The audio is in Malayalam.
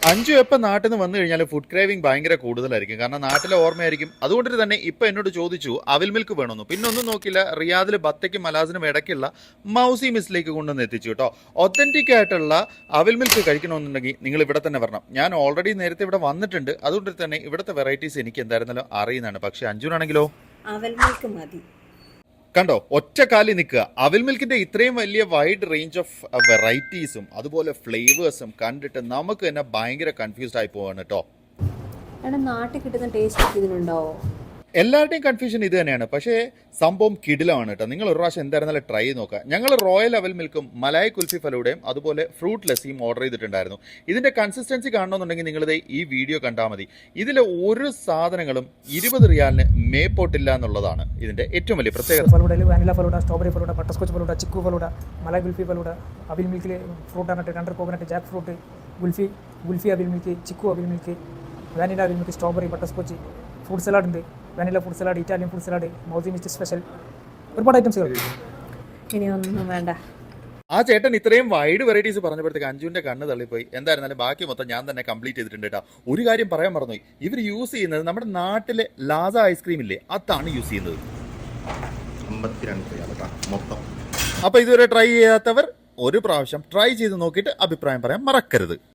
അഞ്ചു എപ്പം നാട്ടിൽ നിന്ന് വന്നു കഴിഞ്ഞാൽ ഫുഡ് ക്രേവിംഗ് ഭയങ്കര കൂടുതലായിരിക്കും. കാരണം നാട്ടിലെ ഓർമ്മയായിരിക്കും. അതുകൊണ്ട് തന്നെ ഇപ്പം എന്നോട് ചോദിച്ചു അവിൽ മിൽക്ക് വേണമെന്ന്. പിന്നെ ഒന്നും നോക്കില്ല, റിയാദിൽ ബത്തയ്ക്കും മലാസിനും ഇടയ്ക്കുള്ള മൗസി മിസ്സിലേക്ക് കൊണ്ടുവന്ന് എത്തിച്ചു കേട്ടോ. ഒത്തൻറ്റിക് ആയിട്ടുള്ള അവിൽ മിൽക്ക് കഴിക്കണമെന്നുണ്ടെങ്കിൽ നിങ്ങൾ ഇവിടെ തന്നെ വരണം. ഞാൻ ഓൾറെഡി നേരത്തെ ഇവിടെ വന്നിട്ടുണ്ട്. അതുകൊണ്ട് തന്നെ ഇവിടുത്തെ വെറൈറ്റീസ് എനിക്ക് എന്തായിരുന്നാലും അറിയുന്നതാണ്. പക്ഷേ അഞ്ജുനാണെങ്കിലോ അവൽ മിൽക്ക് മതി. കണ്ടോ, ഒറ്റ കാലിൽ നിൽക്കുക. അവിൽ മിൽക്കിന്റെ ഇത്രയും വലിയ വൈഡ് റേഞ്ച് ഓഫ് വെറൈറ്റീസും അതുപോലെ ഫ്ലേവേഴ്സും കണ്ടിട്ട് നമുക്ക് തന്നെ ഭയങ്കര കൺഫ്യൂസ്ഡ് ആയി പോവാണ് കേട്ടോ. എടാ, നാട്ടിൽ കിട്ടുന്ന ടേസ്റ്റ് ഇതിനുണ്ടോ? എല്ലാവരുടെയും കൺഫ്യൂഷൻ ഇത് തന്നെയാണ്. പക്ഷേ സംഭവം കിടിലമാണ് കേട്ടോ. നിങ്ങൾ ഒരു പ്രാവശ്യം എന്തായിരുന്നാലും ട്രൈ ചെയ്ത് നോക്കുക. ഞങ്ങൾ റോയൽ അവൽ മിൽക്കും മലായ് കുൽഫി ഫലൂടയും അതുപോലെ ഫ്രൂട്ട് ലസ്സിയും ഓർഡർ ചെയ്തിട്ടുണ്ടായിരുന്നു. ഇതിന്റെ കൺസിസ്റ്റൻസി കാണണമെന്നുണ്ടെങ്കിൽ നിങ്ങളിത് ഈ വീഡിയോ കണ്ടാൽ മതി. ഇതിലെ ഒരു സാധനങ്ങളും 20 റിയാലിന് മേപ്പോട്ടില്ല എന്നുള്ളതാണ് ഇതിന്റെ ഏറ്റവും വലിയ പ്രത്യേകത. ഫലൂഡയിൽ vanilla falooda, strawberry falooda, butterscotch falooda, chikoo falooda, malai kulfi falooda, അവിൽ മിൽക്കിൽ fruit nut, tender coconut, jack fruit, kulfi അവിൽ മിൽക്ക്, ചിക്കു അവിൽ മിൽക്ക്, വാനില അവിൽ milk, strawberry, butterscotch, fruit salad ഉണ്ട്, vanilla fruit salad, Italian fruit salad, മൗസി മിസ്റ്റ് സ്പെഷ്യൽ, ഒരുപാട് ഐറ്റംസ്. ഇനി ഒന്നും വേണ്ട. ആ ചേട്ടൻ ഇത്രയും വൈഡ് വെറൈറ്റീസ് പറഞ്ഞപ്പോഴത്തേക്ക് അഞ്ജുവിന്റെ കണ്ണ് തള്ളിപ്പോയി. എന്തായിരുന്നാലും ബാക്കി മൊത്തം ഞാൻ തന്നെ കംപ്ലീറ്റ് ചെയ്തിട്ടുണ്ട് കേട്ടോ. ഒരു കാര്യം പറയാൻ മറന്നുപോയി, ഇവർ യൂസ് ചെയ്യുന്നത് നമ്മുടെ നാട്ടിലെ ലാസ ഐസ്ക്രീം ഇല്ലേ, അതാണ് യൂസ് ചെയ്യുന്നത്. 52 മൊത്തം. അപ്പൊ ഇതുവരെ ട്രൈ ചെയ്യാത്തവർ ഒരു പ്രാവശ്യം ട്രൈ ചെയ്ത് നോക്കിയിട്ട് അഭിപ്രായം പറയാൻ മറക്കരുത്.